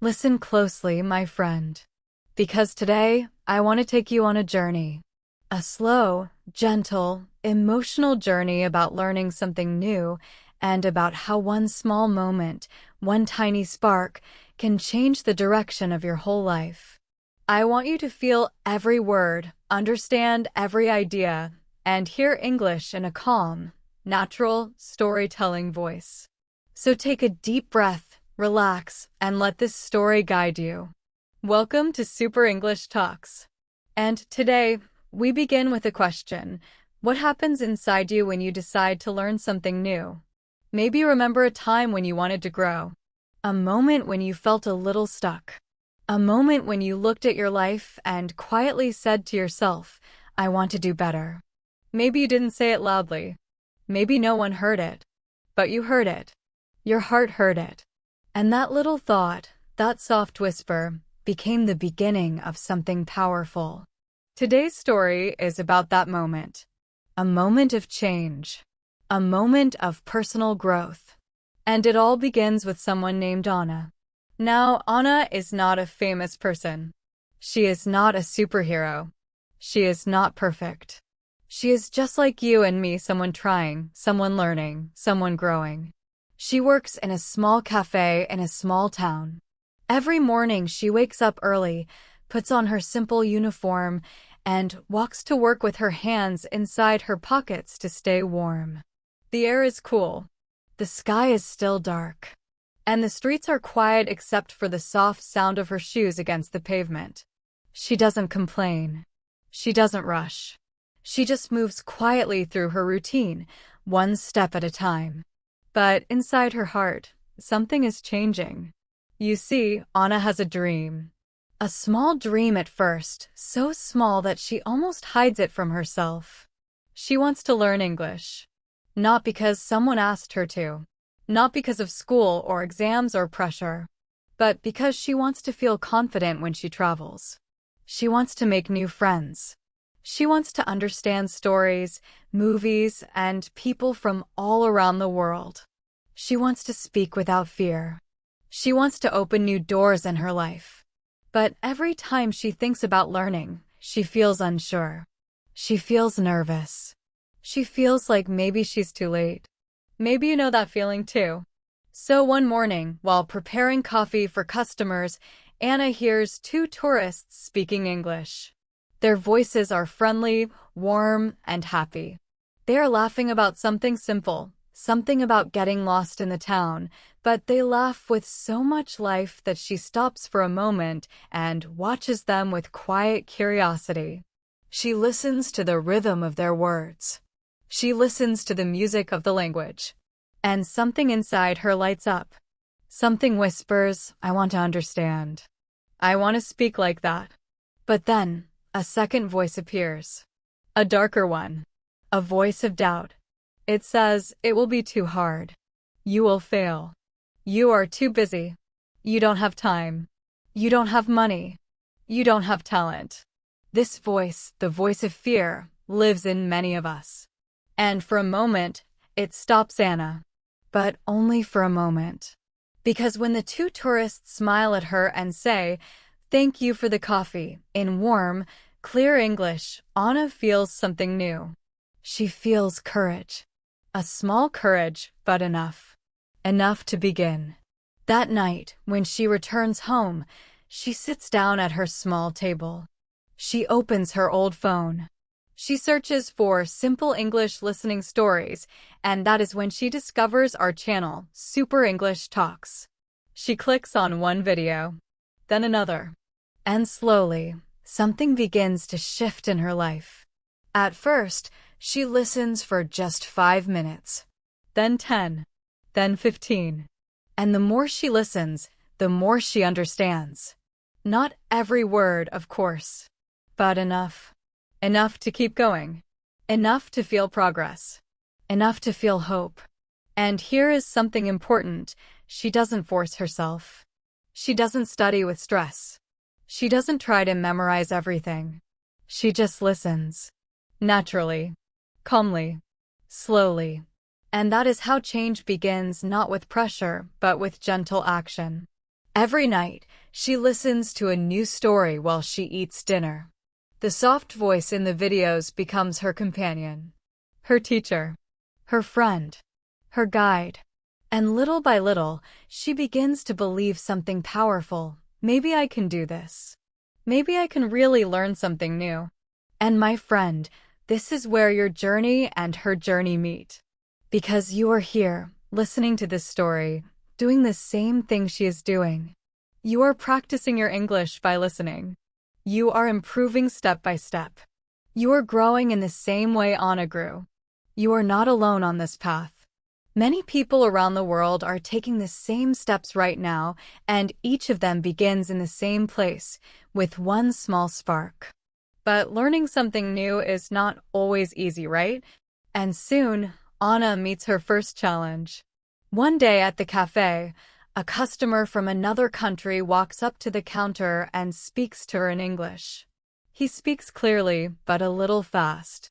Listen closely, my friend. Because today, I want to take you on a journey. A slow, gentle, emotional journey about learning something new and about how one small moment, one tiny spark, can change the direction of your whole life. I want you to feel every word, understand every idea, and hear English in a calm, natural, storytelling voice. So take a deep breath, relax, and let this story guide you. Welcome to Super English Talks. And today, we begin with a question. What happens inside you when you decide to learn something new? Maybe you remember a time when you wanted to grow. A moment when you felt a little stuck. A moment when you looked at your life and quietly said to yourself, I want to do better. Maybe you didn't say it loudly. Maybe no one heard it. But you heard it. Your heart heard it. And that little thought, that soft whisper, became the beginning of something powerful. Today's story is about that moment. A moment of change. A moment of personal growth. And it all begins with someone named Anna. Now, Anna is not a famous person. She is not a superhero. She is not perfect. She is just like you and me, someone trying, someone learning, someone growing. She works in a small cafe in a small town. Every morning she wakes up early, puts on her simple uniform, and walks to work with her hands inside her pockets to stay warm. The air is cool. The sky is still dark. And the streets are quiet except for the soft sound of her shoes against the pavement. She doesn't complain. She doesn't rush. She just moves quietly through her routine, one step at a time. But inside her heart, something is changing. You see, Anna has a dream. A small dream at first, so small that she almost hides it from herself. She wants to learn English. Not because someone asked her to. Not because of school or exams or pressure. But because she wants to feel confident when she travels. She wants to make new friends. She wants to understand stories, movies, and people from all around the world. She wants to speak without fear. She wants to open new doors in her life. But every time she thinks about learning, she feels unsure. She feels nervous. She feels like maybe she's too late. Maybe you know that feeling too. So one morning, while preparing coffee for customers, Anna hears two tourists speaking English. Their voices are friendly, warm, and happy. They are laughing about something simple, something about getting lost in the town, but they laugh with so much life that she stops for a moment and watches them with quiet curiosity. She listens to the rhythm of their words. She listens to the music of the language. And something inside her lights up. Something whispers, I want to understand. I want to speak like that. But then, a second voice appears. A darker one. A voice of doubt. It says, it will be too hard. You will fail. You are too busy. You don't have time. You don't have money. You don't have talent. This voice, the voice of fear, lives in many of us. And for a moment, it stops Anna. But only for a moment. Because when the two tourists smile at her and say, thank you for the coffee, in warm, clear English, Anna feels something new. She feels courage. A small courage, but enough. Enough to begin. That night, when she returns home, she sits down at her small table. She opens her old phone. She searches for simple English listening stories, and that is when she discovers our channel, Super English Talks. She clicks on one video, then another. And slowly, something begins to shift in her life. At first, she listens for just 5 minutes, then 10, then 15. And the more she listens, the more she understands. Not every word, of course, but enough. Enough to keep going. Enough to feel progress. Enough to feel hope. And here is something important. She doesn't force herself. She doesn't study with stress. She doesn't try to memorize everything. She just listens. Naturally. Calmly. Slowly. And that is how change begins, not with pressure, but with gentle action. Every night, She listens to a new story while she eats dinner. The soft voice in the videos becomes her companion, her teacher, her friend, her guide. And little by little, she begins to believe something powerful. Maybe I can do this. Maybe I can really learn something new. And my friend, this is where your journey and her journey meet. Because you are here, listening to this story, doing the same thing she is doing. You are practicing your English by listening. You are improving step by step. You are growing in the same way Anna grew. You are not alone on this path. Many people around the world are taking the same steps right now, and each of them begins in the same place, with one small spark. But learning something new is not always easy, right? And soon, Anna meets her first challenge. One day at the cafe, a customer from another country walks up to the counter and speaks to her in English. He speaks clearly, but a little fast.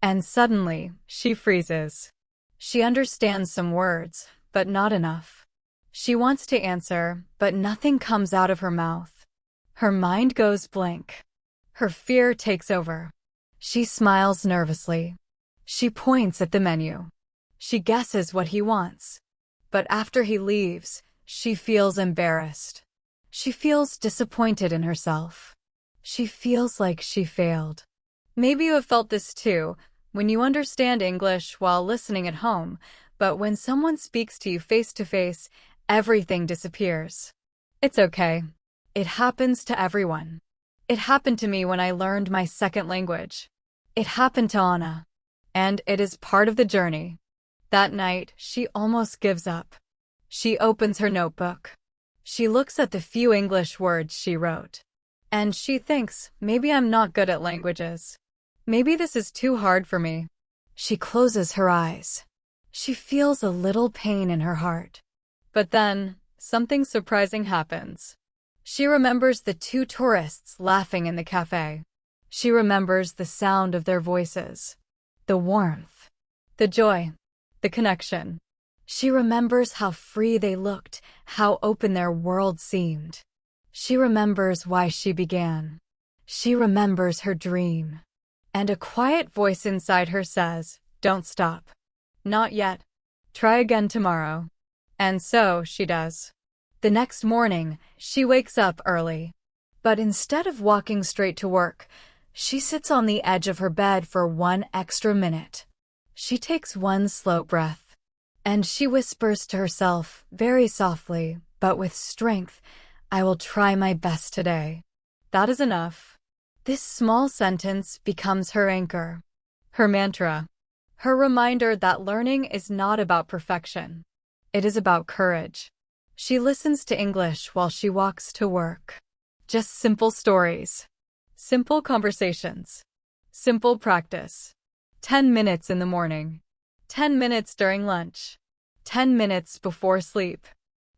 And suddenly, she freezes. She understands some words, but not enough. She wants to answer, but nothing comes out of her mouth. Her mind goes blank. Her fear takes over. She smiles nervously. She points at the menu. She guesses what he wants. But after he leaves, she feels embarrassed. She feels disappointed in herself. She feels like she failed. Maybe you have felt this too, when you understand English while listening at home, but when someone speaks to you face to face, everything disappears. It's okay. It happens to everyone. It happened to me when I learned my second language. It happened to Anna. And it is part of the journey. That night, she almost gives up. She opens her notebook. She looks at the few English words she wrote. And she thinks, maybe I'm not good at languages. Maybe this is too hard for me. She closes her eyes. She feels a little pain in her heart. But then, something surprising happens. She remembers the two tourists laughing in the cafe. She remembers the sound of their voices, the warmth, the joy, the connection. She remembers how free they looked, how open their world seemed. She remembers why she began. She remembers her dream. And a quiet voice inside her says, "Don't stop. Not yet. Try again tomorrow." And so she does. The next morning, she wakes up early. But instead of walking straight to work, she sits on the edge of her bed for 1 extra minute. She takes one slow breath. And she whispers to herself, very softly, but with strength, "I will try my best today." That is enough. This small sentence becomes her anchor, her mantra, her reminder that learning is not about perfection. It is about courage. She listens to English while she walks to work. Just simple stories, simple conversations, simple practice. 10 minutes in the morning, 10 minutes during lunch, 10 minutes before sleep.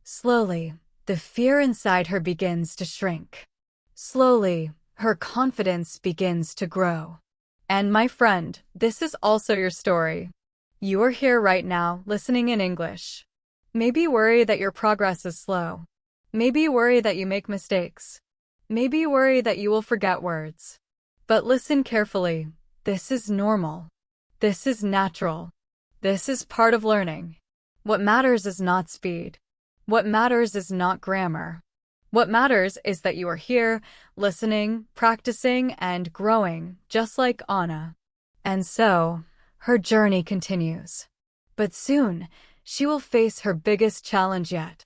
Slowly, the fear inside her begins to shrink. Slowly, her confidence begins to grow. And my friend, this is also your story. You are here right now, listening in English. Maybe worry that your progress is slow. Maybe worry that you make mistakes. Maybe worry that you will forget words. But listen carefully. This is normal. This is natural. This is part of learning. What matters is not speed. What matters is not grammar. What matters is that you are here, listening, practicing, and growing, just like Anna. And so, her journey continues. But soon, she will face her biggest challenge yet.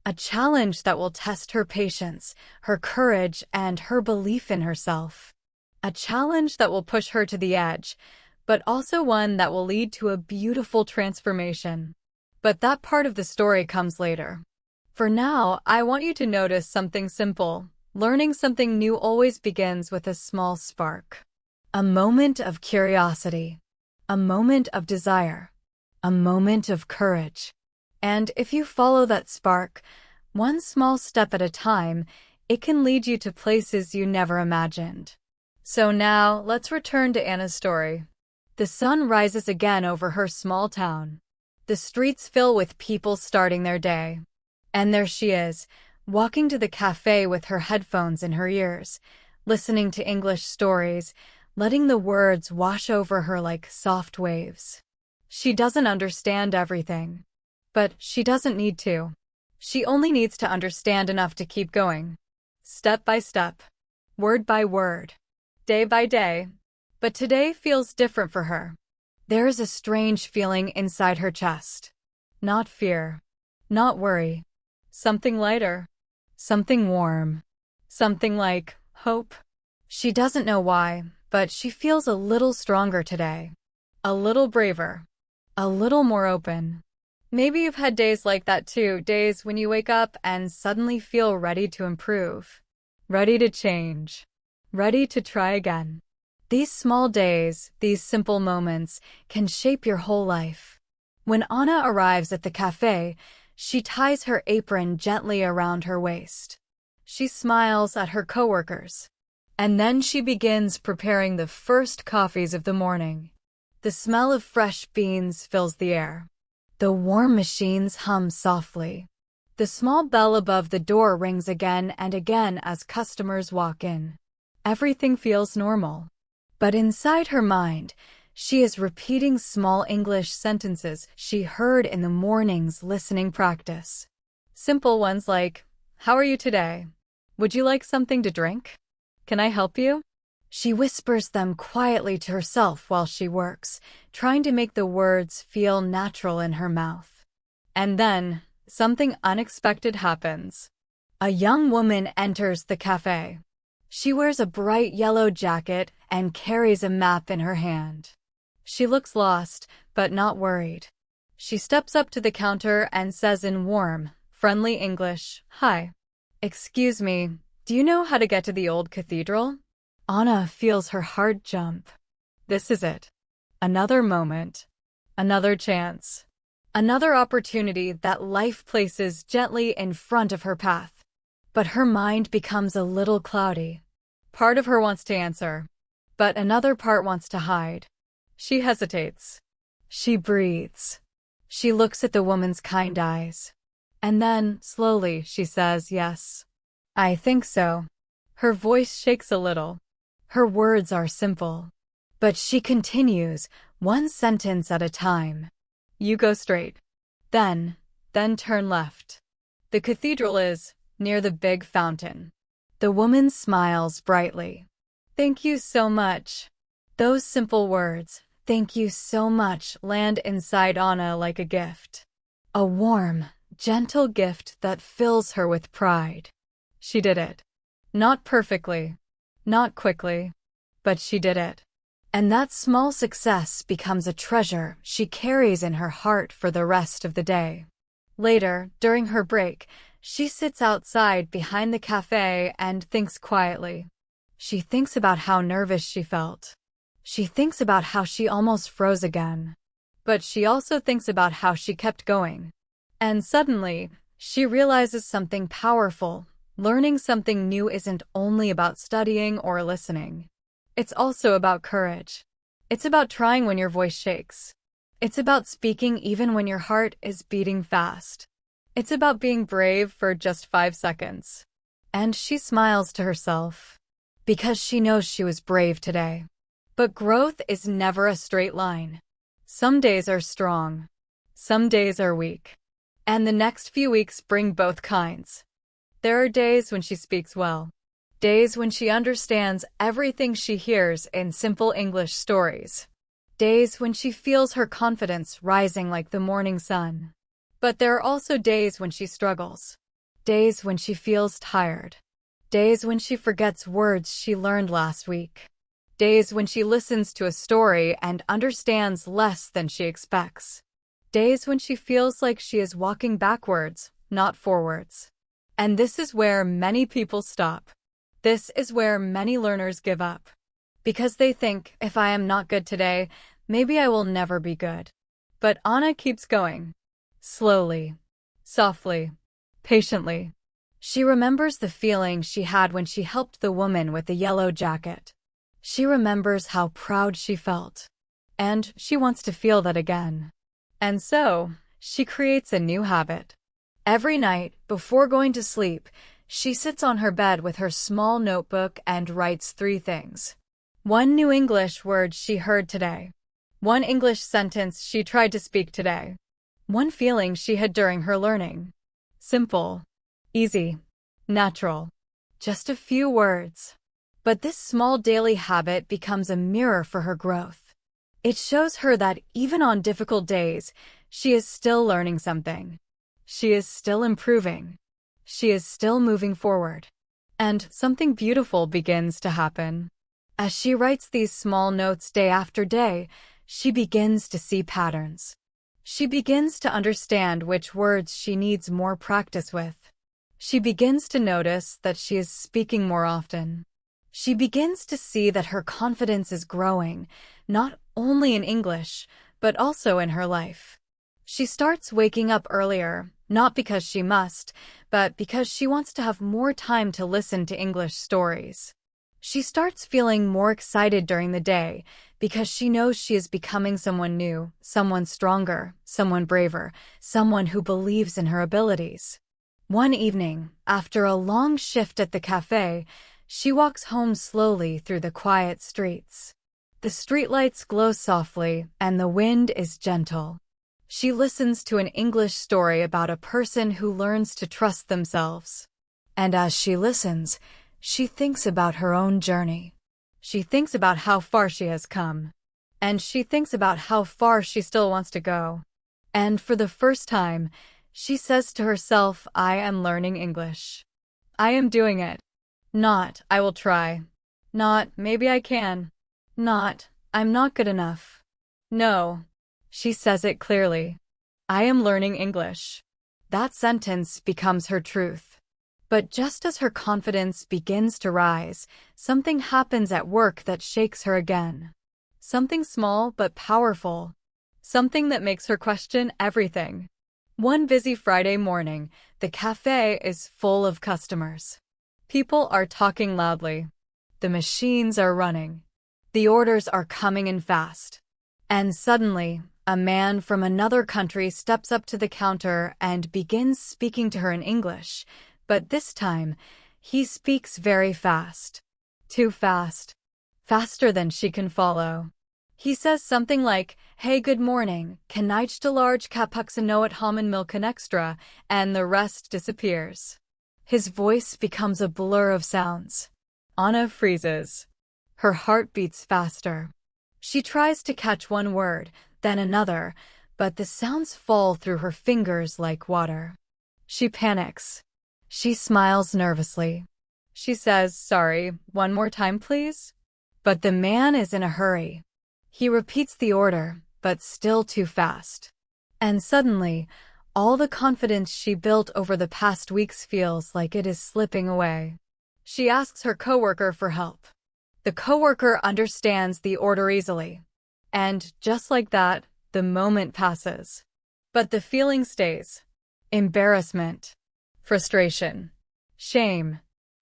A challenge that will test her patience, her courage, and her belief in herself. A challenge that will push her to the edge, but also one that will lead to a beautiful transformation. But that part of the story comes later. For now, I want you to notice something simple. Learning something new always begins with a small spark. A moment of curiosity. A moment of desire. A moment of courage. And if you follow that spark, one small step at a time, it can lead you to places you never imagined. So now, let's return to Anna's story. The sun rises again over her small town. The streets fill with people starting their day. And there she is, walking to the cafe with her headphones in her ears, listening to English stories, letting the words wash over her like soft waves. She doesn't understand everything, but she doesn't need to. She only needs to understand enough to keep going. Step by step, word by word, day by day. But today feels different for her. There is a strange feeling inside her chest. Not fear, not worry. Something lighter, something warm, something like hope. She doesn't know why, but she feels a little stronger today. A little braver, a little more open. Maybe you've had days like that too, days when you wake up and suddenly feel ready to improve, ready to change, ready to try again. These small days, these simple moments, can shape your whole life. When Anna arrives at the cafe, she ties her apron gently around her waist. She smiles at her coworkers. And then she begins preparing the first coffees of the morning. The smell of fresh beans fills the air. The warm machines hum softly. The small bell above the door rings again and again as customers walk in. Everything feels normal. But inside her mind, she is repeating small English sentences she heard in the morning's listening practice. Simple ones like, "How are you today? Would you like something to drink? Can I help you?" She whispers them quietly to herself while she works, trying to make the words feel natural in her mouth. And then, something unexpected happens. A young woman enters the cafe. She wears a bright yellow jacket and carries a map in her hand. She looks lost, but not worried. She steps up to the counter and says in warm, friendly English, "Hi. Excuse me, do you know how to get to the old cathedral?" Anna feels her heart jump. This is it. Another moment. Another chance. Another opportunity that life places gently in front of her path. But her mind becomes a little cloudy. Part of her wants to answer, but another part wants to hide. She hesitates. She breathes. She looks at the woman's kind eyes. And then, slowly, she says, "Yes. I think so." Her voice shakes a little. Her words are simple. But she continues, one sentence at a time. "You go straight. Then turn left. The cathedral is near the big fountain." The woman smiles brightly. "Thank you so much." Those simple words, "Thank you so much," land inside Anna like a gift. A warm, gentle gift that fills her with pride. She did it. Not perfectly, not quickly, but she did it. And that small success becomes a treasure she carries in her heart for the rest of the day. Later, during her break, she sits outside behind the cafe and thinks quietly. She thinks about how nervous she felt. She thinks about how she almost froze again. But she also thinks about how she kept going. And suddenly, she realizes something powerful. Learning something new isn't only about studying or listening. It's also about courage. It's about trying when your voice shakes. It's about speaking even when your heart is beating fast. It's about being brave for just 5 seconds. And she smiles to herself, because she knows she was brave today. But growth is never a straight line. Some days are strong. Some days are weak. And the next few weeks bring both kinds. There are days when she speaks well. Days when she understands everything she hears in simple English stories. Days when she feels her confidence rising like the morning sun. But there are also days when she struggles. Days when she feels tired. Days when she forgets words she learned last week. Days when she listens to a story and understands less than she expects. Days when she feels like she is walking backwards, not forwards. And this is where many people stop. This is where many learners give up. Because they think, if I am not good today, maybe I will never be good. But Anna keeps going. Slowly, softly, patiently. She remembers the feeling she had when she helped the woman with the yellow jacket. She remembers how proud she felt. And she wants to feel that again. And so, she creates a new habit. Every night, before going to sleep, she sits on her bed with her small notebook and writes 3 things. One new English word she heard today. One English sentence she tried to speak today. One feeling she had during her learning. Simple, easy, natural. Just a few words. But this small daily habit becomes a mirror for her growth. It shows her that even on difficult days, she is still learning something. She is still improving. She is still moving forward. And something beautiful begins to happen. As she writes these small notes day after day, she begins to see patterns. She begins to understand which words she needs more practice with. She begins to notice that she is speaking more often. She begins to see that her confidence is growing, not only in English, but also in her life. She starts waking up earlier, not because she must, but because she wants to have more time to listen to English stories. She starts feeling more excited during the day because she knows she is becoming someone new, someone stronger, someone braver, someone who believes in her abilities. One evening, after a long shift at the cafe, she walks home slowly through the quiet streets. The streetlights glow softly and the wind is gentle. She listens to an English story about a person who learns to trust themselves. And as she listens, she thinks about her own journey. She thinks about how far she has come. And she thinks about how far she still wants to go. And for the first time, she says to herself, I am learning English. I am doing it. Not, I will try. Not, maybe I can. Not, I'm not good enough. No. She says it clearly. I am learning English. That sentence becomes her truth. But just as her confidence begins to rise, something happens at work that shakes her again. Something small but powerful. Something that makes her question everything. One busy Friday morning, the cafe is full of customers. People are talking loudly. The machines are running. The orders are coming in fast. And suddenly, a man from another country steps up to the counter and begins speaking to her in English, but this time, he speaks very fast. Too fast. Faster than she can follow. He says something like, hey, good morning, can I just a large cappuccino at almond milk and extra, and the rest disappears. His voice becomes a blur of sounds. Anna freezes. Her heart beats faster. She tries to catch one word, then another, but the sounds fall through her fingers like water. She panics. She smiles nervously. She says, sorry, one more time, please? But the man is in a hurry. He repeats the order, but still too fast. And suddenly, all the confidence she built over the past weeks feels like it is slipping away. She asks her coworker for help. The coworker understands the order easily. And just like that, the moment passes. But the feeling stays. Embarrassment. Frustration. Shame.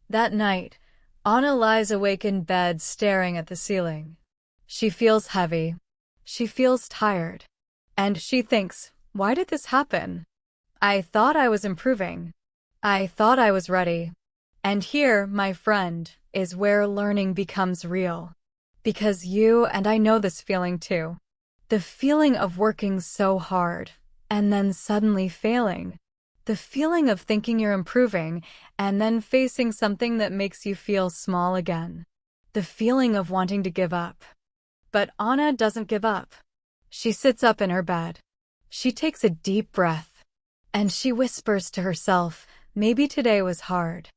That night, Anna lies awake in bed staring at the ceiling. She feels heavy. She feels tired. And she thinks, why did this happen? I thought I was improving. I thought I was ready. And here, my friend, is where learning becomes real. Because you and I know this feeling too. The feeling of working so hard, and then suddenly failing. The feeling of thinking you're improving, and then facing something that makes you feel small again. The feeling of wanting to give up. But Anna doesn't give up. She sits up in her bed. She takes a deep breath. And she whispers to herself, maybe today was hard.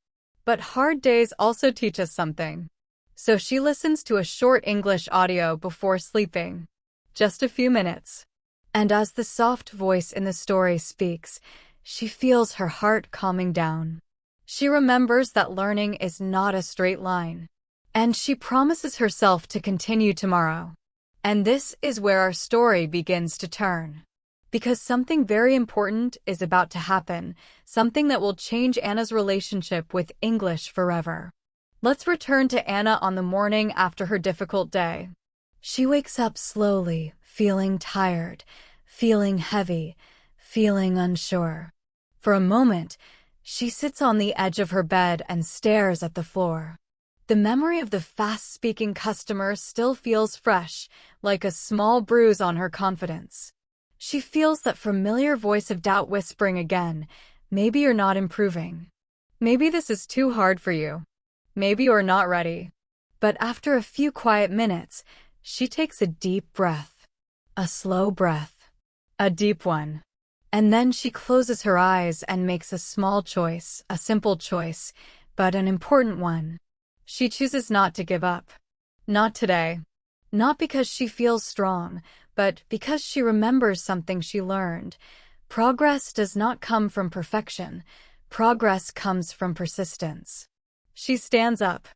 But hard days also teach us something. So she listens to a short English audio before sleeping. Just a few minutes. And as the soft voice in the story speaks, she feels her heart calming down. She remembers that learning is not a straight line. And she promises herself to continue tomorrow. And this is where our story begins to turn. Because something very important is about to happen, something that will change Anna's relationship with English forever. Let's return to Anna on the morning after her difficult day. She wakes up slowly, feeling tired, feeling heavy, feeling unsure. For a moment, she sits on the edge of her bed and stares at the floor. The memory of the fast-speaking customer still feels fresh, like a small bruise on her confidence. She feels that familiar voice of doubt whispering again, maybe you're not improving. Maybe this is too hard for you. Maybe you're not ready. But after a few quiet minutes, she takes a deep breath. A slow breath. A deep one. And then she closes her eyes and makes a small choice, a simple choice, but an important one. She chooses not to give up. Not today. Not because she feels strong, but because she remembers something she learned. Progress does not come from perfection. Progress comes from persistence. She stands up.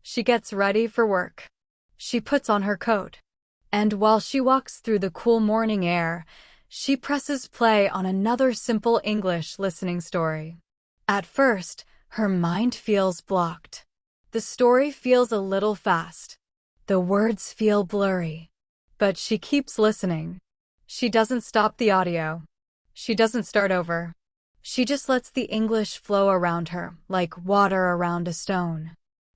She gets ready for work. She puts on her coat. And while she walks through the cool morning air, she presses play on another simple English listening story. At first, her mind feels blocked. The story feels a little fast. The words feel blurry. But she keeps listening. She doesn't stop the audio. She doesn't start over. She just lets the English flow around her, like water around a stone.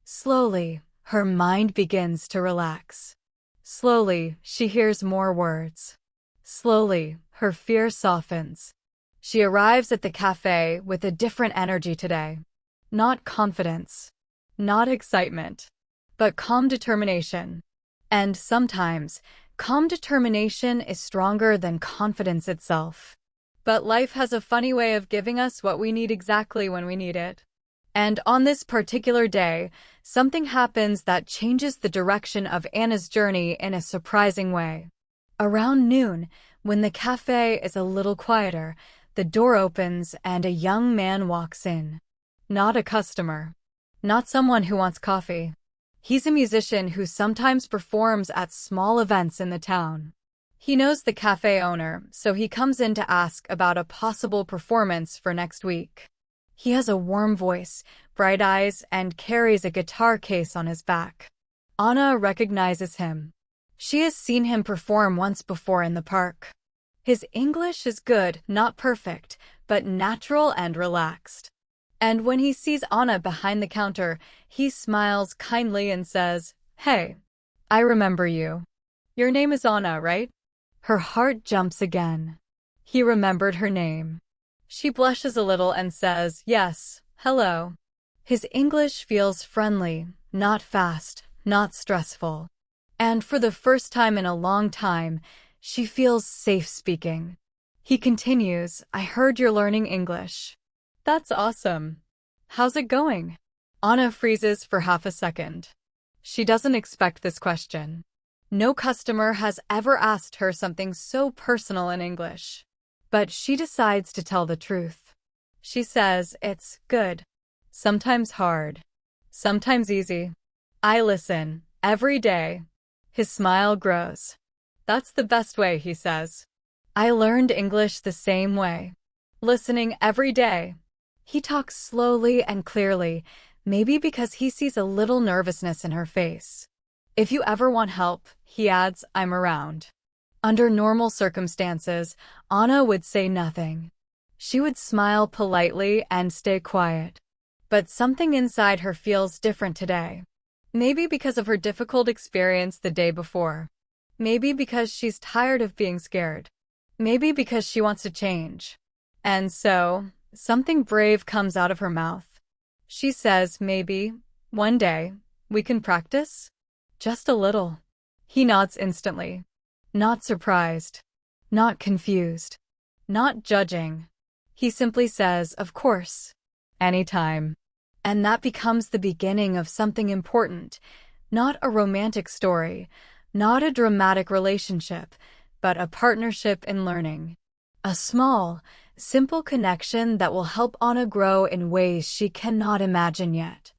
Slowly, her mind begins to relax. Slowly, she hears more words. Slowly, her fear softens. She arrives at the cafe with a different energy today. Not confidence. Not excitement. But calm determination. And sometimes, calm determination is stronger than confidence itself. But life has a funny way of giving us what we need exactly when we need it. And on this particular day, something happens that changes the direction of Anna's journey in a surprising way. Around noon, when the cafe is a little quieter, the door opens and a young man walks in. Not a customer. Not someone who wants coffee. He's a musician who sometimes performs at small events in the town. He knows the cafe owner, so he comes in to ask about a possible performance for next week. He has a warm voice, bright eyes, and carries a guitar case on his back. Anna recognizes him. She has seen him perform once before in the park. His English is good, not perfect, but natural and relaxed. And when he sees Anna behind the counter, he smiles kindly and says, "Hey, I remember you. Your name is Anna, right?" Her heart jumps again. He remembered her name. She blushes a little and says, "Yes, hello." His English feels friendly, not fast, not stressful. And for the first time in a long time, she feels safe speaking. He continues, "I heard you're learning English." "That's awesome. How's it going?" Anna freezes for half a second. She doesn't expect this question. No customer has ever asked her something so personal in English. But she decides to tell the truth. She says, "It's good. Sometimes hard. Sometimes easy. I listen, every day." His smile grows. "That's the best way," he says. "I learned English the same way. Listening every day." He talks slowly and clearly, maybe because he sees a little nervousness in her face. "If you ever want help," he adds, "I'm around." Under normal circumstances, Anna would say nothing. She would smile politely and stay quiet. But something inside her feels different today. Maybe because of her difficult experience the day before. Maybe because she's tired of being scared. Maybe because she wants to change. And so, something brave comes out of her mouth. She says, "Maybe, one day, we can practice? Just a little." He nods instantly. Not surprised. Not confused. Not judging. He simply says, "Of course. Anytime." And that becomes the beginning of something important. Not a romantic story. Not a dramatic relationship, but a partnership in learning. A small, simple connection that will help Anna grow in ways she cannot imagine yet.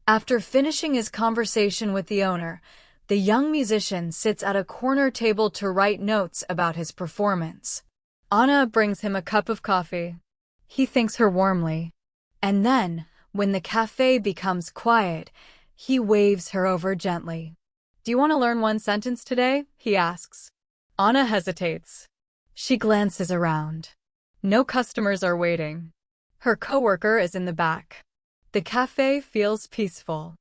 After finishing his conversation with the owner, the young musician sits at a corner table to write notes about his performance. Anna brings him a cup of coffee. He thanks her warmly. And then, when the cafe becomes quiet, he waves her over gently. "Do you want to learn one sentence today?" he asks. Anna hesitates. She glances around. No customers are waiting. Her coworker is in the back. The cafe feels peaceful.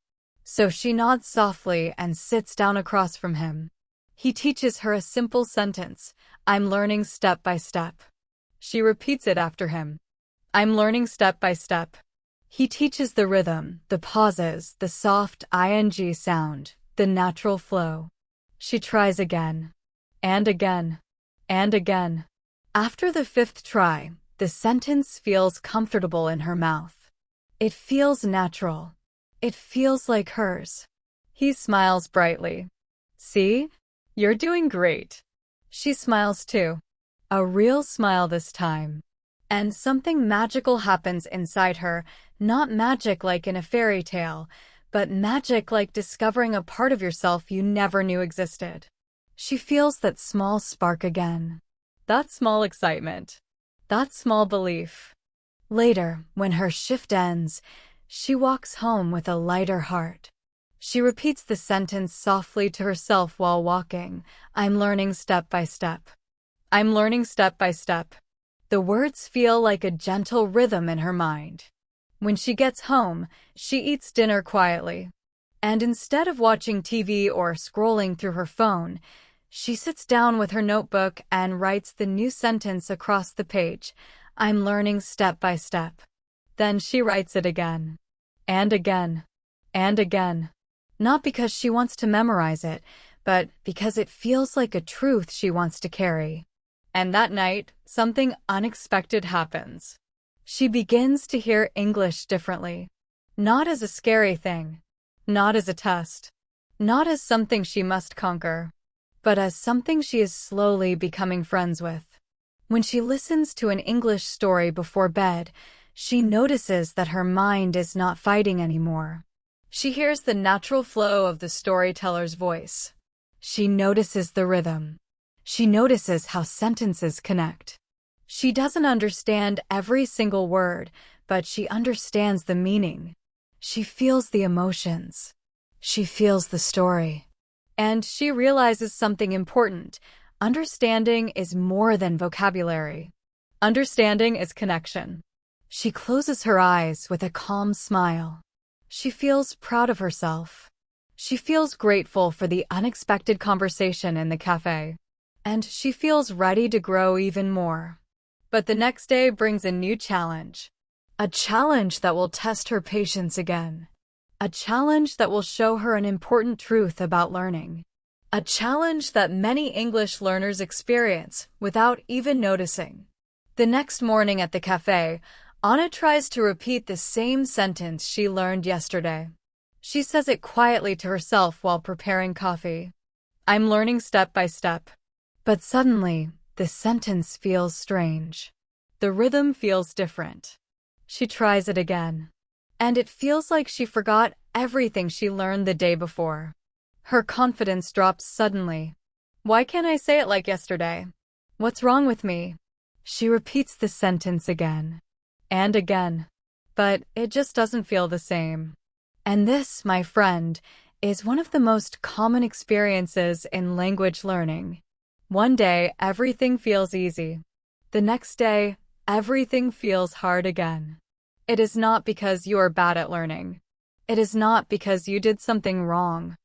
So she nods softly and sits down across from him. He teaches her a simple sentence, "I'm learning step by step." She repeats it after him. "I'm learning step by step." He teaches the rhythm, the pauses, the soft ing sound, the natural flow. She tries again, and again, and again. After the fifth try, the sentence feels comfortable in her mouth. It feels natural. It feels like hers. He smiles brightly. "See? You're doing great." She smiles too. A real smile this time. And something magical happens inside her, not magic like in a fairy tale, but magic like discovering a part of yourself you never knew existed. She feels that small spark again. That small excitement. That small belief. Later, when her shift ends, she walks home with a lighter heart. She repeats the sentence softly to herself while walking, "I'm learning step by step. I'm learning step by step." The words feel like a gentle rhythm in her mind. When she gets home, she eats dinner quietly. And instead of watching TV or scrolling through her phone, she sits down with her notebook and writes the new sentence across the page, "I'm learning step by step." Then she writes it again, and again, and again. Not because she wants to memorize it, but because it feels like a truth she wants to carry. And that night, something unexpected happens. She begins to hear English differently. Not as a scary thing. Not as a test. Not as something she must conquer. But as something she is slowly becoming friends with. When she listens to an English story before bed, she notices that her mind is not fighting anymore. She hears the natural flow of the storyteller's voice. She notices the rhythm. She notices how sentences connect. She doesn't understand every single word, but she understands the meaning. She feels the emotions. She feels the story. And she realizes something important. Understanding is more than vocabulary. Understanding is connection. She closes her eyes with a calm smile. She feels proud of herself. She feels grateful for the unexpected conversation in the cafe. And she feels ready to grow even more. But the next day brings a new challenge. A challenge that will test her patience again. A challenge that will show her an important truth about learning. A challenge that many English learners experience without even noticing. The next morning at the cafe, Anna tries to repeat the same sentence she learned yesterday. She says it quietly to herself while preparing coffee. "I'm learning step by step." But suddenly, the sentence feels strange. The rhythm feels different. She tries it again. And it feels like she forgot everything she learned the day before. Her confidence drops suddenly. "Why can't I say it like yesterday? What's wrong with me?" She repeats the sentence again. And again. But it just doesn't feel the same. And this, my friend, is one of the most common experiences in language learning. One day, everything feels easy. The next day, everything feels hard again. It is not because you are bad at learning. It is not because you did something wrong.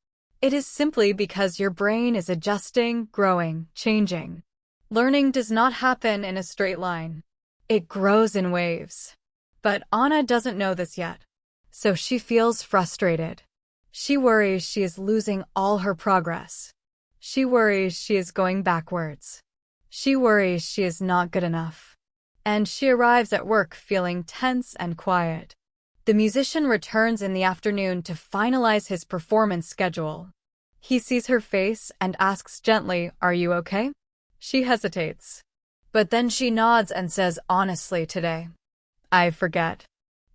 It is simply because your brain is adjusting, growing, changing. Learning does not happen in a straight line. It grows in waves. But Anna doesn't know this yet. So she feels frustrated. She worries she is losing all her progress. She worries she is going backwards. She worries she is not good enough. And she arrives at work feeling tense and quiet. The musician returns in the afternoon to finalize his performance schedule. He sees her face and asks gently, "Are you okay?" She hesitates. But then she nods and says honestly, "Today, I forget.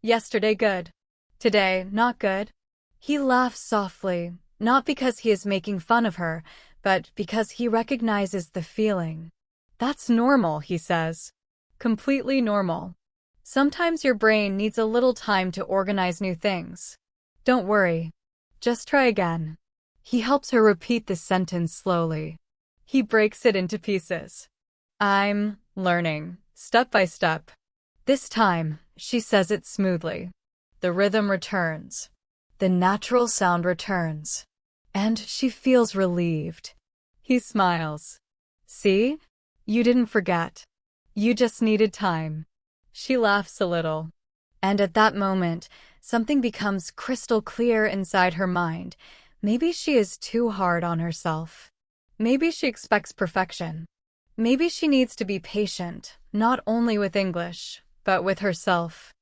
Yesterday good. Today not good." He laughs softly, not because he is making fun of her, but because he recognizes the feeling. "That's normal," he says. "Completely normal. Sometimes your brain needs a little time to organize new things. Don't worry. Just try again." He helps her repeat the sentence slowly. He breaks it into pieces. "I'm learning, step by step. This time, she says it smoothly. The rhythm returns. The natural sound returns. And she feels relieved. He smiles. See? You didn't forget. You just needed time. She laughs a little. And at that moment, something becomes crystal clear inside her mind. Maybe she is too hard on herself. Maybe she expects perfection. Maybe she needs to be patient, not only with English, but with herself.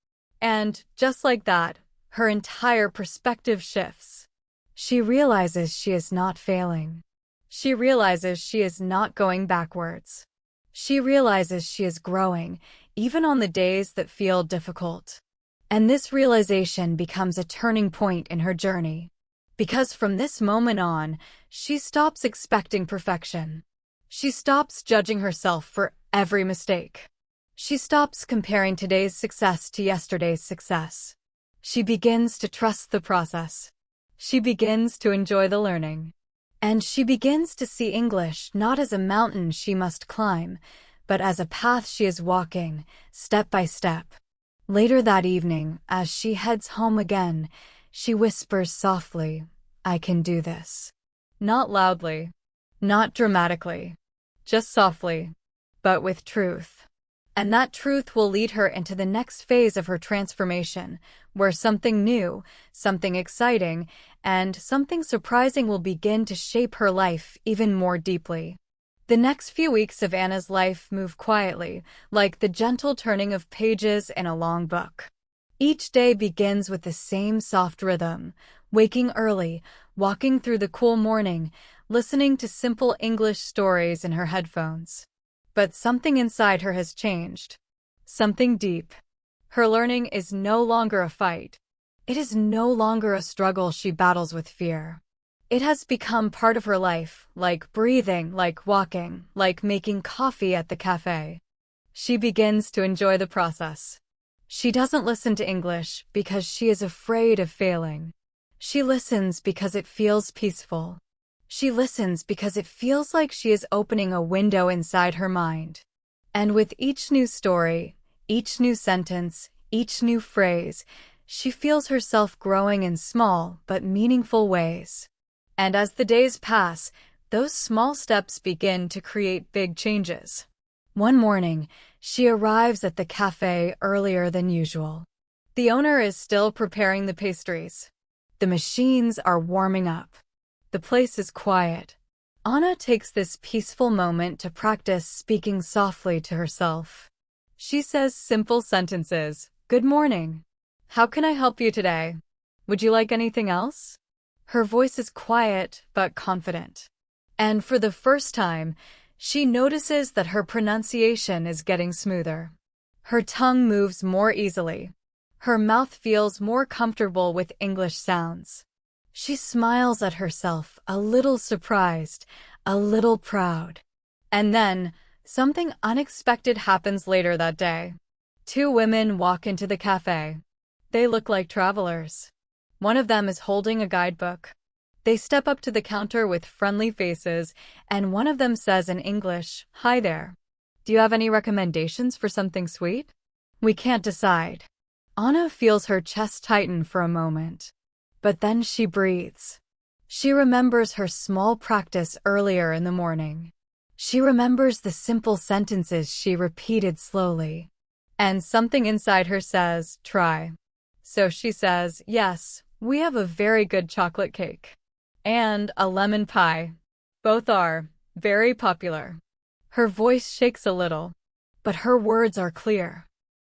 And just like that, her entire perspective shifts. She realizes she is not failing. She realizes she is not going backwards. She realizes she is growing, even on the days that feel difficult. And this realization becomes a turning point in her journey. Because from this moment on, she stops expecting perfection. She stops judging herself for every mistake. She stops comparing today's success to yesterday's success. She begins to trust the process. She begins to enjoy the learning. And she begins to see English not as a mountain she must climb, but as a path she is walking, step by step. Later that evening, as she heads home again, she whispers softly, "I can do this." Not loudly, not dramatically, just softly, but with truth. And that truth will lead her into the next phase of her transformation, where something new, something exciting, and something surprising will begin to shape her life even more deeply. The next few weeks of Anna's life move quietly, like the gentle turning of pages in a long book. Each day begins with the same soft rhythm, waking early, walking through the cool morning, listening to simple English stories in her headphones. But something inside her has changed. Something deep. Her learning is no longer a fight. It is no longer a struggle she battles with fear. It has become part of her life, like breathing, like walking, like making coffee at the cafe. She begins to enjoy the process. She doesn't listen to English because she is afraid of failing. She listens because it feels peaceful. She listens because it feels like she is opening a window inside her mind. And with each new story, each new sentence, each new phrase, she feels herself growing in small but meaningful ways. And as the days pass, those small steps begin to create big changes. One morning, she arrives at the cafe earlier than usual. The owner is still preparing the pastries. The machines are warming up. The place is quiet. Anna takes this peaceful moment to practice speaking softly to herself. She says simple sentences. Good morning. How can I help you today? Would you like anything else? Her voice is quiet but confident. And for the first time, she notices that her pronunciation is getting smoother. Her tongue moves more easily. Her mouth feels more comfortable with English sounds. She smiles at herself, a little surprised, a little proud. And then, something unexpected happens later that day. Two women walk into the cafe. They look like travelers. One of them is holding a guidebook. They step up to the counter with friendly faces, and one of them says in English, "Hi there. Do you have any recommendations for something sweet?" We can't decide. Anna feels her chest tighten for a moment. But then she breathes. She remembers her small practice earlier in the morning. She remembers the simple sentences she repeated slowly. And something inside her says, "Try." So she says, "Yes, we have a very good chocolate cake. And a lemon pie. Both are very popular." Her voice shakes a little, but her words are clear.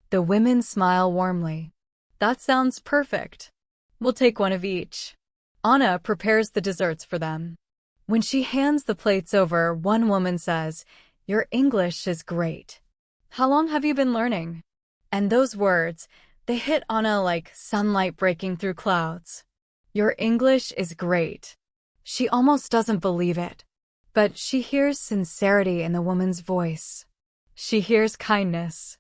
The women smile warmly. "That sounds perfect. We'll take one of each." Anna prepares the desserts for them. When she hands the plates over, one woman says, "Your English is great. How long have you been learning?" And those words, they hit Anna like sunlight breaking through clouds. Your English is great. She almost doesn't believe it. But she hears sincerity in the woman's voice. She hears kindness.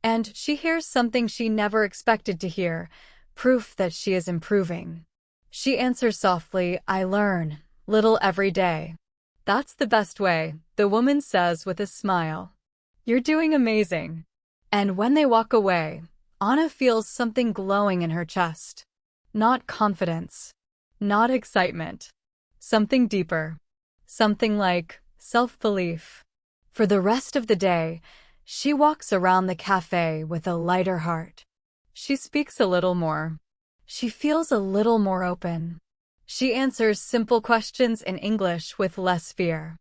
And she hears something she never expected to hear. Proof that she is improving. She answers softly, "I learn, little every day." "That's the best way," the woman says with a smile. "You're doing amazing." And when they walk away, Anna feels something glowing in her chest. Not confidence, not excitement, something deeper, something like self-belief. For the rest of the day, she walks around the cafe with a lighter heart. She speaks a little more. She feels a little more open. She answers simple questions in English with less fear.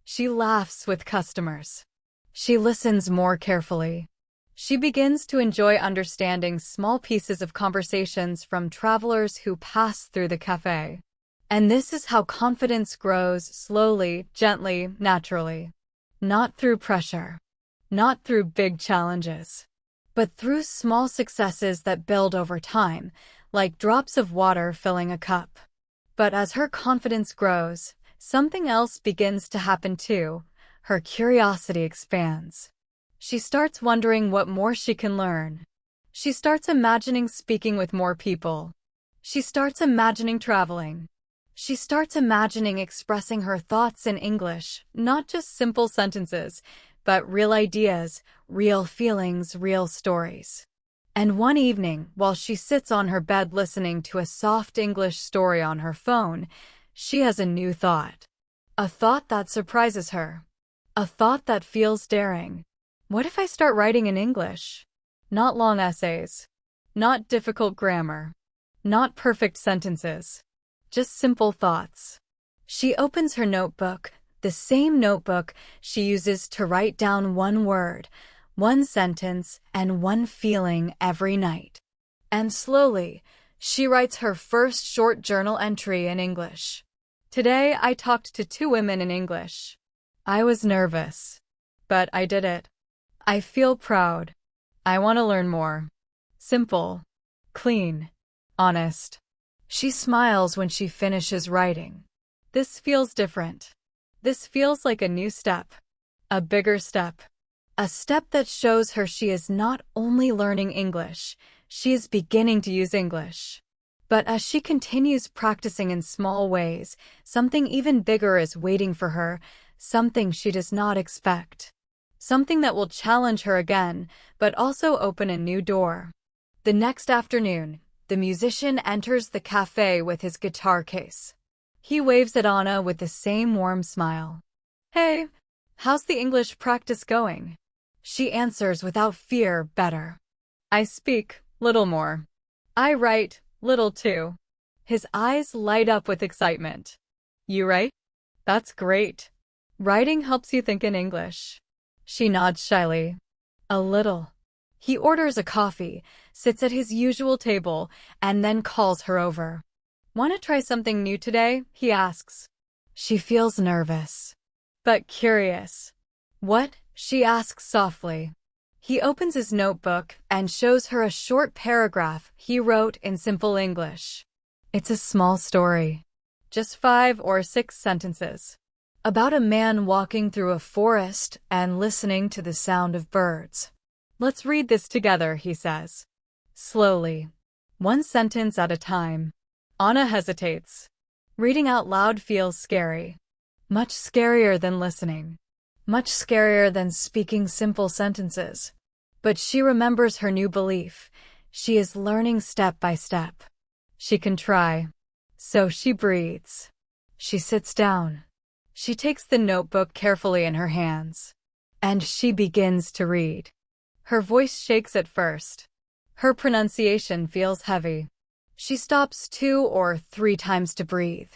She laughs with customers. She listens more carefully. She begins to enjoy understanding small pieces of conversations from travelers who pass through the cafe. And this is how confidence grows slowly, gently, naturally. Not through pressure. Not through big challenges. But through small successes that build over time, like drops of water filling a cup. But as her confidence grows, something else begins to happen too. Her curiosity expands. She starts wondering what more she can learn. She starts imagining speaking with more people. She starts imagining traveling. She starts imagining expressing her thoughts in English, not just simple sentences, but real ideas, real feelings, real stories. And one evening, while she sits on her bed listening to a soft English story on her phone, she has a new thought. A thought that surprises her. A thought that feels daring. What if I start writing in English? Not long essays. Not difficult grammar. Not perfect sentences. Just simple thoughts. She opens her notebook, the same notebook she uses to write down one word, one sentence, and one feeling every night. And slowly, she writes her first short journal entry in English. Today, I talked to 2 women in English. I was nervous, but I did it. I feel proud. I want to learn more. Simple, clean, honest. She smiles when she finishes writing. This feels different. This feels like a new step. A bigger step. A step that shows her she is not only learning English, she is beginning to use English. But as she continues practicing in small ways, something even bigger is waiting for her, something she does not expect. Something that will challenge her again, but also open a new door. The next afternoon, the musician enters the cafe with his guitar case. He waves at Anna with the same warm smile. Hey, how's the English practice going? She answers without fear, better. I speak, little more. I write, little too. His eyes light up with excitement. You write? That's great. Writing helps you think in English. She nods shyly. A little. He orders a coffee, sits at his usual table, and then calls her over. Want to try something new today? He asks. She feels nervous, but curious. What? She asks softly. He opens his notebook and shows her a short paragraph he wrote in simple English. It's a small story. Just 5 or 6 sentences. About a man walking through a forest and listening to the sound of birds. Let's read this together, he says. Slowly. One sentence at a time. Anna hesitates. Reading out loud feels scary. Much scarier than listening. Much scarier than speaking simple sentences. But she remembers her new belief. She is learning step by step. She can try. So she breathes. She sits down. She takes the notebook carefully in her hands. And she begins to read. Her voice shakes at first. Her pronunciation feels heavy. She stops 2 or 3 times to breathe.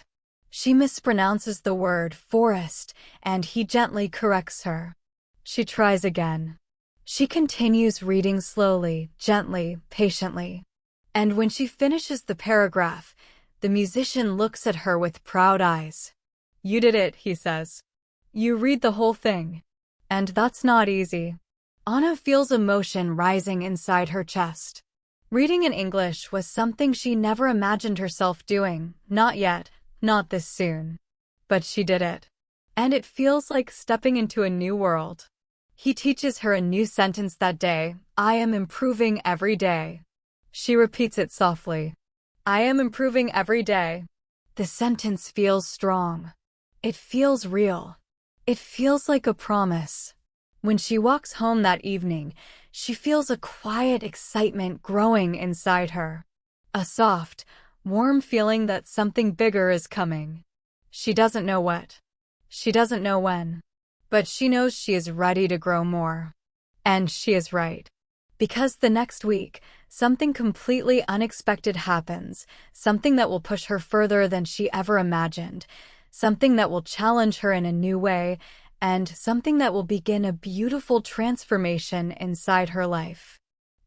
She mispronounces the word forest, and he gently corrects her. She tries again. She continues reading slowly, gently, patiently. And when she finishes the paragraph, the musician looks at her with proud eyes. You did it, he says. You read the whole thing. And that's not easy. Anna feels emotion rising inside her chest. Reading in English was something she never imagined herself doing, not yet, not this soon. But she did it. And it feels like stepping into a new world. He teaches her a new sentence that day. I am improving every day. She repeats it softly. I am improving every day. The sentence feels strong. It feels real. It feels like a promise. When she walks home that evening, she feels a quiet excitement growing inside her. A soft, warm feeling that something bigger is coming. She doesn't know what. She doesn't know when. But she knows she is ready to grow more. And she is right. Because the next week, something completely unexpected happens, something that will push her further than she ever imagined, something that will challenge her in a new way, and something that will begin a beautiful transformation inside her life.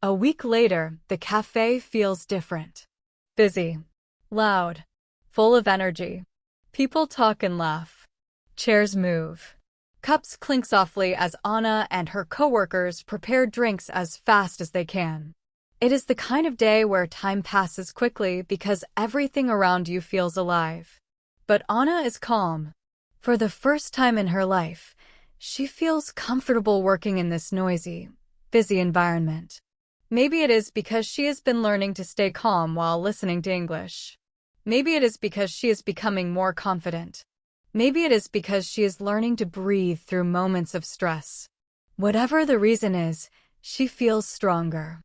A week later, the cafe feels different. Busy, loud, full of energy. People talk and laugh. Chairs move. Cups clink softly as Anna and her coworkers prepare drinks as fast as they can. It is the kind of day where time passes quickly because everything around you feels alive. But Anna is calm. For the first time in her life, she feels comfortable working in this noisy, busy environment. Maybe it is because she has been learning to stay calm while listening to English. Maybe it is because she is becoming more confident. Maybe it is because she is learning to breathe through moments of stress. Whatever the reason is, she feels stronger.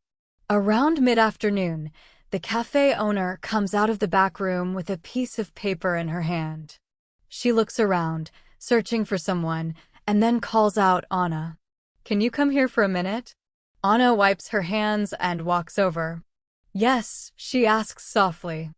Around mid-afternoon, the cafe owner comes out of the back room with a piece of paper in her hand. She looks around, searching for someone, and then calls out Anna. "Can you come here for a minute?" Anna wipes her hands and walks over. "Yes," she asks softly.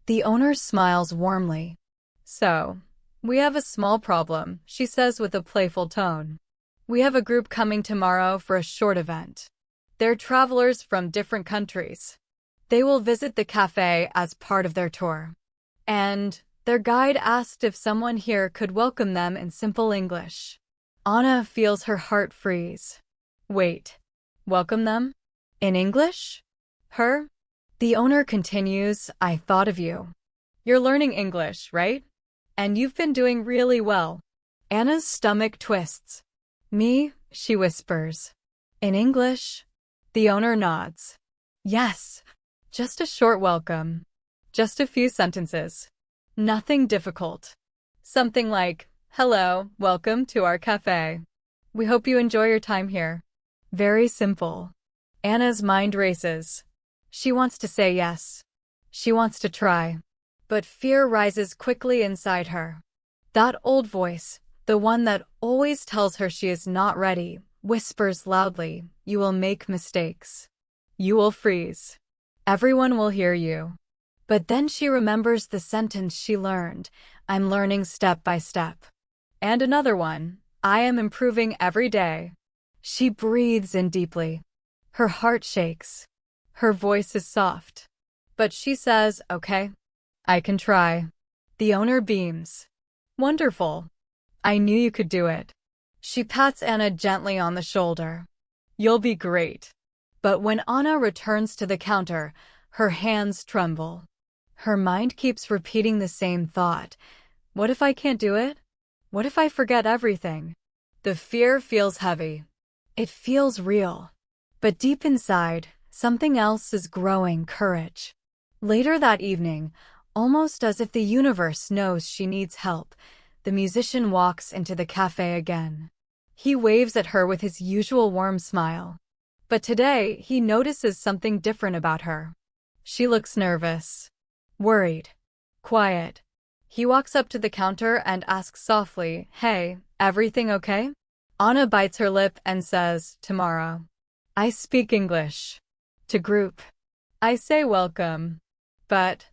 The owner smiles warmly. "So, we have a small problem," she says with a playful tone. "We have a group coming tomorrow for a short event. They're travelers from different countries. They will visit the cafe as part of their tour. And their guide asked if someone here could welcome them in simple English." Anna feels her heart freeze. Wait, welcome them? In English? Her? The owner continues, "I thought of you. You're learning English, right? And you've been doing really well." Anna's stomach twists. "Me?" she whispers. "In English?" The owner nods. "Yes. Just a short welcome. Just a few sentences. Nothing difficult. Something like, 'Hello, welcome to our cafe. We hope you enjoy your time here.' Very simple." Anna's mind races. She wants to say yes. She wants to try. But fear rises quickly inside her. That old voice, the one that always tells her she is not ready, whispers loudly, "You will make mistakes. You will freeze. Everyone will hear you." But then she remembers the sentence she learned, "I'm learning step by step." And another one, "I am improving every day." She breathes in deeply. Her heart shakes. Her voice is soft. But she says, "Okay, I can try." The owner beams. "Wonderful. I knew you could do it." She pats Anna gently on the shoulder. "You'll be great." But when Anna returns to the counter, her hands tremble. Her mind keeps repeating the same thought. What if I can't do it? What if I forget everything? The fear feels heavy. It feels real. But deep inside, something else is growing: courage. Later that evening, almost as if the universe knows she needs help, the musician walks into the cafe again. He waves at her with his usual warm smile. But today, he notices something different about her. She looks nervous, worried, quiet. He walks up to the counter and asks softly, "Hey, everything okay?" Anna bites her lip and says, "Tomorrow. I speak English. To group. I say welcome. But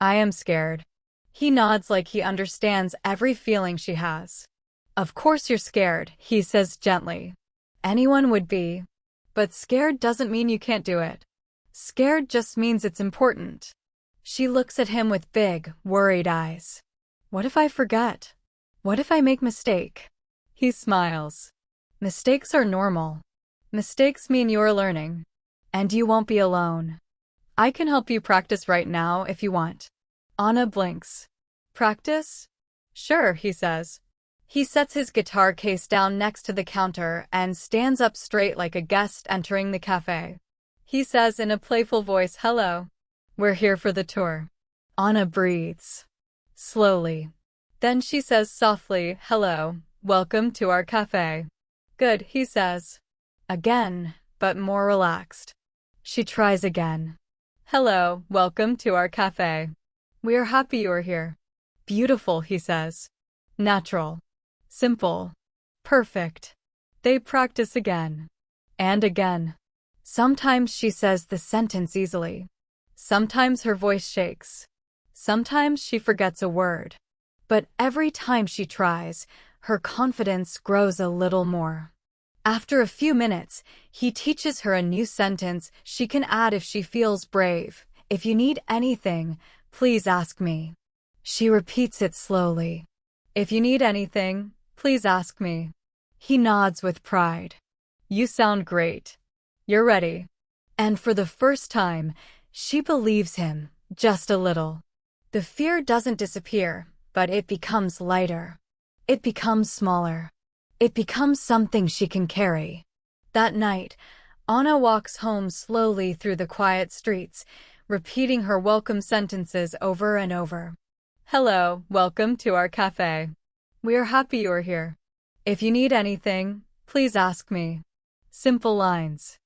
I am scared." He nods like he understands every feeling she has. "Of course you're scared," he says gently. "Anyone would be. But scared doesn't mean you can't do it. Scared just means it's important." She looks at him with big, worried eyes. "What if I forget? What if I make mistake?" He smiles. "Mistakes are normal. Mistakes mean you're learning. And you won't be alone. I can help you practice right now if you want." Anna blinks. "Practice?" "Sure," he says. He sets his guitar case down next to the counter and stands up straight like a guest entering the cafe. He says in a playful voice, "Hello. We're here for the tour." Anna breathes. Slowly. Then she says softly, "Hello. Welcome to our cafe." "Good," he says. Again, but more relaxed. She tries again. Hello, welcome to our cafe. We are happy you are here. Beautiful, he says. Natural. Simple. Perfect. They practice again. And again. Sometimes she says the sentence easily. Sometimes her voice shakes. Sometimes she forgets a word. But every time she tries, her confidence grows a little more. After a few minutes, he teaches her a new sentence she can add if she feels brave. If you need anything, please ask me. She repeats it slowly. If you need anything, please ask me. He nods with pride. You sound great. You're ready. And for the first time, she believes him, just a little. The fear doesn't disappear, but it becomes lighter. It becomes smaller. It becomes something she can carry. That night, Anna walks home slowly through the quiet streets, repeating her welcome sentences over and over. Hello, welcome to our cafe. We are happy you are here. If you need anything, please ask me. Simple lines.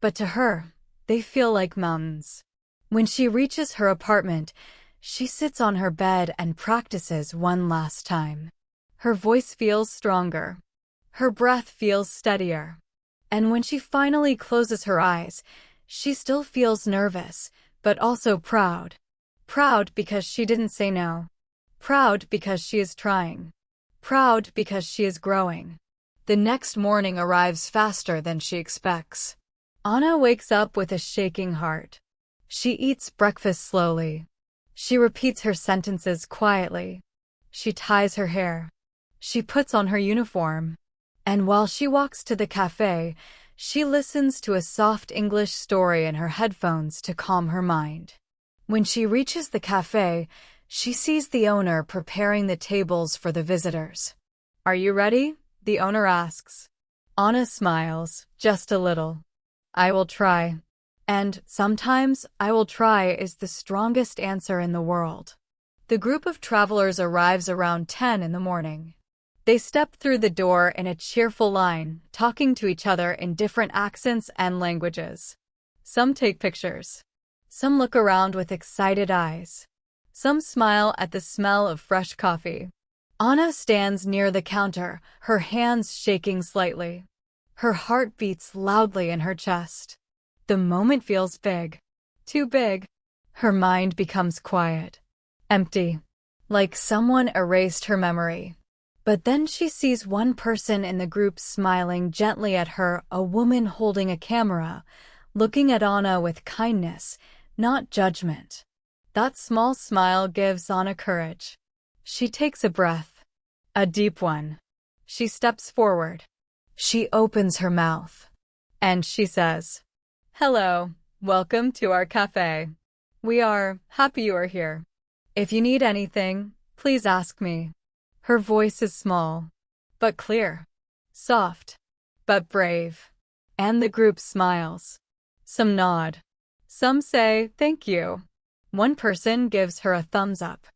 But to her, they feel like mountains. When she reaches her apartment, she sits on her bed and practices one last time. Her voice feels stronger. Her breath feels steadier. And when she finally closes her eyes, she still feels nervous, but also proud. Proud because she didn't say no. Proud because she is trying. Proud because she is growing. The next morning arrives faster than she expects. Anna wakes up with a shaking heart. She eats breakfast slowly. She repeats her sentences quietly. She ties her hair. She puts on her uniform. And while she walks to the cafe, she listens to a soft English story in her headphones to calm her mind. When she reaches the cafe, she sees the owner preparing the tables for the visitors. Are you ready? The owner asks. Anna smiles, just a little. I will try. And sometimes I will try is the strongest answer in the world. The group of travelers arrives around 10 in the morning. They step through the door in a cheerful line, talking to each other in different accents and languages. Some take pictures. Some look around with excited eyes. Some smile at the smell of fresh coffee. Anna stands near the counter, her hands shaking slightly. Her heart beats loudly in her chest. The moment feels big. Too big. Her mind becomes quiet. Empty. Like someone erased her memory. But then she sees one person in the group smiling gently at her, a woman holding a camera, looking at Anna with kindness, not judgment. That small smile gives Anna courage. She takes a breath. A deep one. She steps forward. She opens her mouth. And she says, Hello, welcome to our cafe. We are happy you are here. If you need anything, please ask me. Her voice is small, but clear. Soft, but brave. And the group smiles. Some nod. Some say, thank you. One person gives her a thumbs up.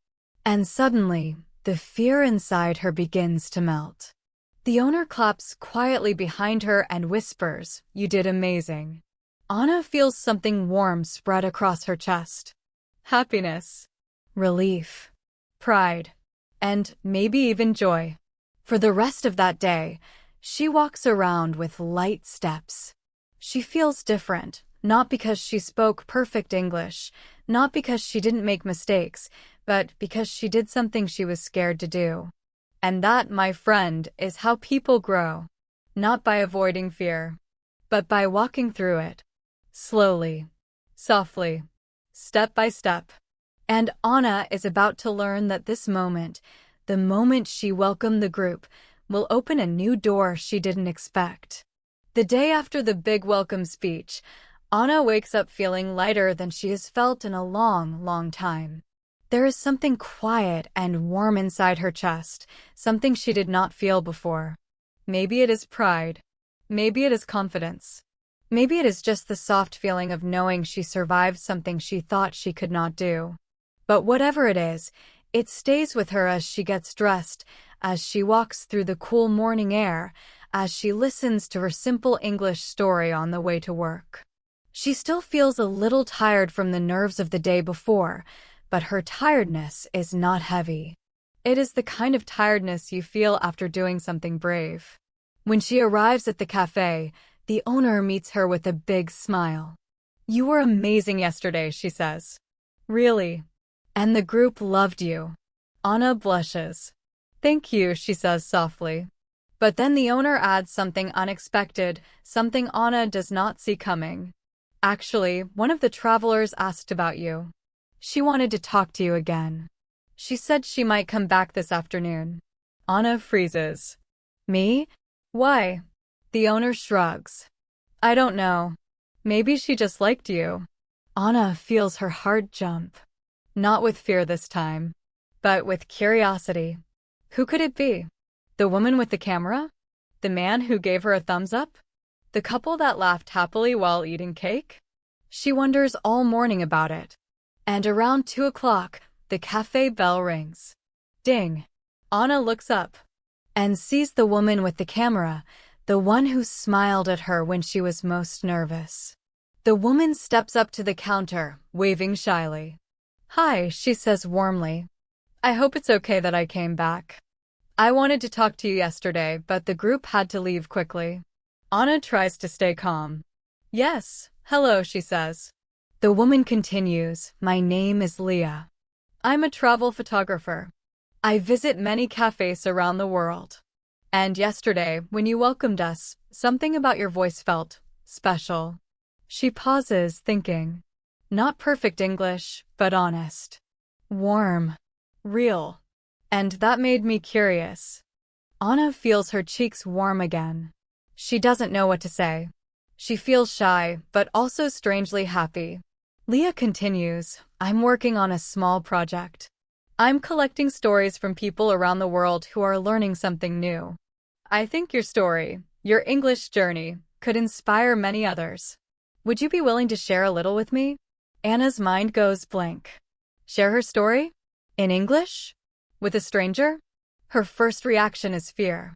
And suddenly, the fear inside her begins to melt. The owner claps quietly behind her and whispers, You did amazing. Anna feels something warm spread across her chest. Happiness. Relief. Pride. And maybe even joy. For the rest of that day, she walks around with light steps. She feels different, not because she spoke perfect English, not because she didn't make mistakes, but because she did something she was scared to do. And that, my friend, is how people grow. Not by avoiding fear, but by walking through it. Slowly, softly, step by step. And Anna is about to learn that this moment, the moment she welcomed the group, will open a new door she didn't expect. The day after the big welcome speech, Anna wakes up feeling lighter than she has felt in a long, long time. There is something quiet and warm inside her chest, something she did not feel before. Maybe it is pride. Maybe it is confidence. Maybe it is just the soft feeling of knowing she survived something she thought she could not do. But whatever it is, it stays with her as she gets dressed, as she walks through the cool morning air, as she listens to her simple English story on the way to work. She still feels a little tired from the nerves of the day before, but her tiredness is not heavy. It is the kind of tiredness you feel after doing something brave. When she arrives at the cafe, the owner meets her with a big smile. "You were amazing yesterday," she says. "Really? And the group loved you." Anna blushes. "Thank you," she says softly. But then the owner adds something unexpected, something Anna does not see coming. "Actually, one of the travelers asked about you. She wanted to talk to you again. She said she might come back this afternoon." Anna freezes. "Me? Why?" The owner shrugs. "I don't know. Maybe she just liked you." Anna feels her heart jump. Not with fear this time, but with curiosity. Who could it be? The woman with the camera? The man who gave her a thumbs up? The couple that laughed happily while eating cake? She wonders all morning about it. And around 2 o'clock, the cafe bell rings. Ding! Anna looks up and sees the woman with the camera, the one who smiled at her when she was most nervous. The woman steps up to the counter, waving shyly. "Hi," she says warmly. "I hope it's okay that I came back. I wanted to talk to you yesterday, but the group had to leave quickly." Anna tries to stay calm. "Yes, hello," she says. The woman continues, "My name is Leah. I'm a travel photographer. I visit many cafes around the world. And yesterday, when you welcomed us, something about your voice felt special." She pauses, thinking. Not perfect English, but honest. Warm. Real. And that made me curious. Anna feels her cheeks warm again. She doesn't know what to say. She feels shy, but also strangely happy. Leah continues, "I'm working on a small project. I'm collecting stories from people around the world who are learning something new. I think your story, your English journey, could inspire many others. Would you be willing to share a little with me?" Anna's mind goes blank. Share her story? In English? With a stranger? Her first reaction is fear.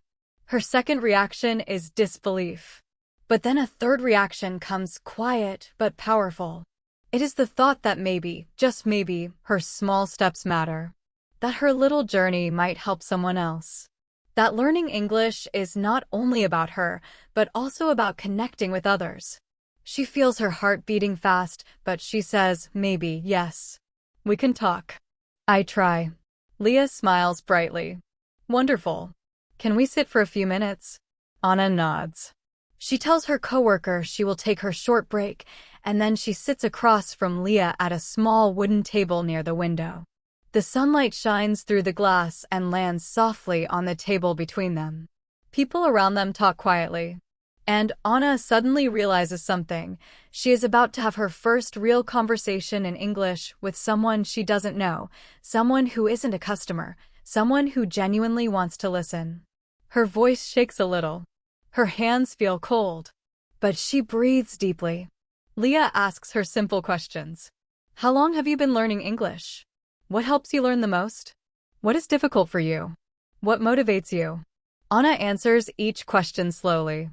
Her second reaction is disbelief. But then a third reaction comes quiet but powerful. It is the thought that maybe, just maybe, her small steps matter. That her little journey might help someone else. That learning English is not only about her, but also about connecting with others. She feels her heart beating fast, but she says, "Maybe, yes. We can talk." "I try." Leah smiles brightly. "Wonderful. Can we sit for a few minutes?" Anna nods. She tells her coworker she will take her short break, and then she sits across from Leah at a small wooden table near the window. The sunlight shines through the glass and lands softly on the table between them. People around them talk quietly. And Anna suddenly realizes something. She is about to have her first real conversation in English with someone she doesn't know, someone who isn't a customer, someone who genuinely wants to listen. Her voice shakes a little. Her hands feel cold. But she breathes deeply. Leah asks her simple questions. "How long have you been learning English? What helps you learn the most? What is difficult for you? What motivates you?" Anna answers each question slowly.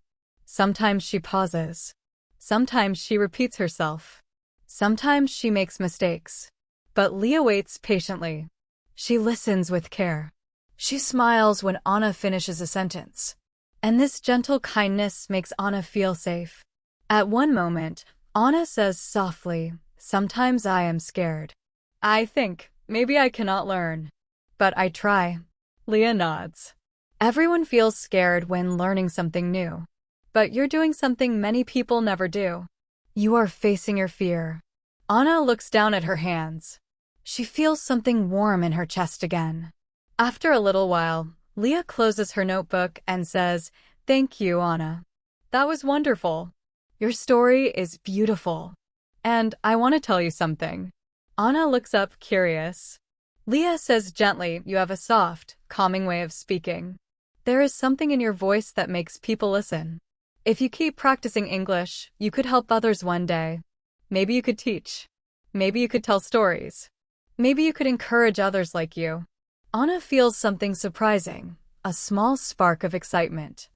Sometimes she pauses. Sometimes she repeats herself. Sometimes she makes mistakes. But Leah waits patiently. She listens with care. She smiles when Anna finishes a sentence. And this gentle kindness makes Anna feel safe. At one moment, Anna says softly, "Sometimes I am scared. I think, maybe I cannot learn. But I try." Leah nods. Everyone feels scared when learning something new. But you're doing something many people never do. You are facing your fear. Anna looks down at her hands. She feels something warm in her chest again. After a little while, Leah closes her notebook and says, "Thank you, Anna. That was wonderful. Your story is beautiful. And I want to tell you something." Anna looks up, curious. Leah says gently, "You have a soft, calming way of speaking. There is something in your voice that makes people listen. If you keep practicing English, you could help others one day. Maybe you could teach. Maybe you could tell stories. Maybe you could encourage others like you." Anna feels something surprising, a small spark of excitement.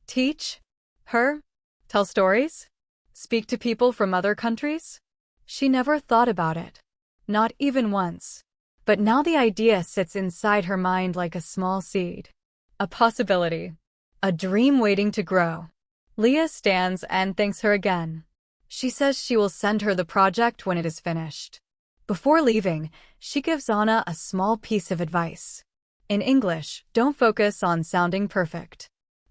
Teach? Her? Tell stories? Speak to people from other countries? She never thought about it. Not even once. But now the idea sits inside her mind like a small seed. A possibility. A dream waiting to grow. Leah stands and thanks her again. She says she will send her the project when it is finished. Before leaving, she gives Anna a small piece of advice. In English, don't focus on sounding perfect.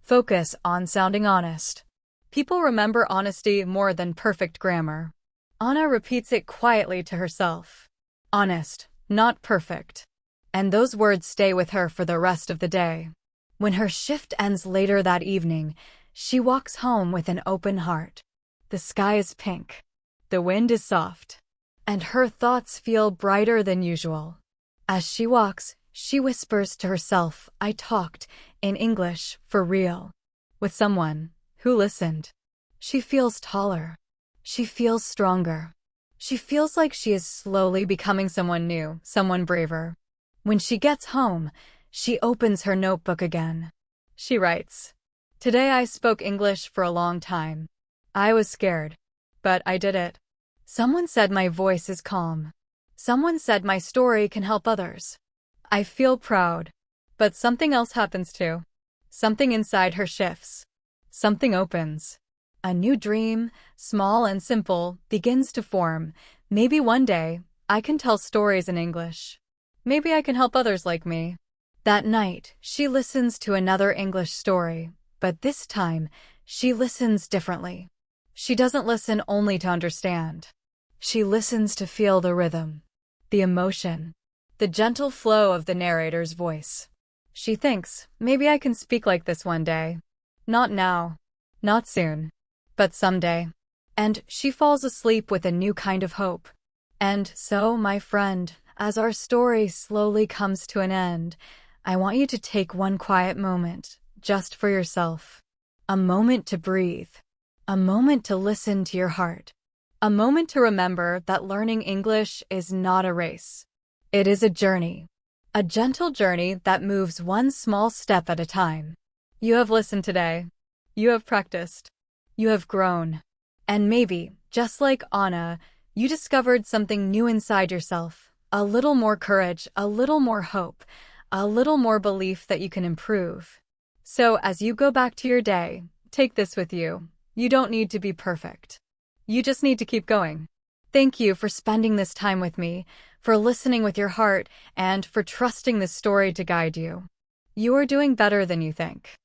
Focus on sounding honest. People remember honesty more than perfect grammar. Anna repeats it quietly to herself. Honest, not perfect. And those words stay with her for the rest of the day. When her shift ends later that evening, she walks home with an open heart. The sky is pink. The wind is soft. And her thoughts feel brighter than usual. As she walks, she whispers to herself, I talked, in English, for real. With someone who listened. She feels taller. She feels stronger. She feels like she is slowly becoming someone new, someone braver. When she gets home, she opens her notebook again. She writes, Today I spoke English for a long time. I was scared, but I did it. Someone said my voice is calm. Someone said my story can help others. I feel proud. But something else happens too. Something inside her shifts. Something opens. A new dream, small and simple, begins to form. Maybe one day, I can tell stories in English. Maybe I can help others like me. That night, she listens to another English story, but this time, she listens differently. She doesn't listen only to understand. She listens to feel the rhythm, the emotion, the gentle flow of the narrator's voice. She thinks, maybe I can speak like this one day. Not now. Not soon. But someday. And she falls asleep with a new kind of hope. And so, my friend, as our story slowly comes to an end, I want you to take one quiet moment, just for yourself. A moment to breathe. A moment to listen to your heart. A moment to remember that learning English is not a race. It is a journey. A gentle journey that moves one small step at a time. You have listened today. You have practiced. You have grown. And maybe, just like Anna, you discovered something new inside yourself. A little more courage, a little more hope, a little more belief that you can improve. So as you go back to your day, take this with you. You don't need to be perfect. You just need to keep going. Thank you for spending this time with me, for listening with your heart, and for trusting this story to guide you. You are doing better than you think.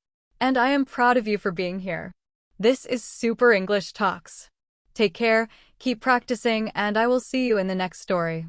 And I am proud of you for being here. This is Super English Talks. Take care, keep practicing, and I will see you in the next story.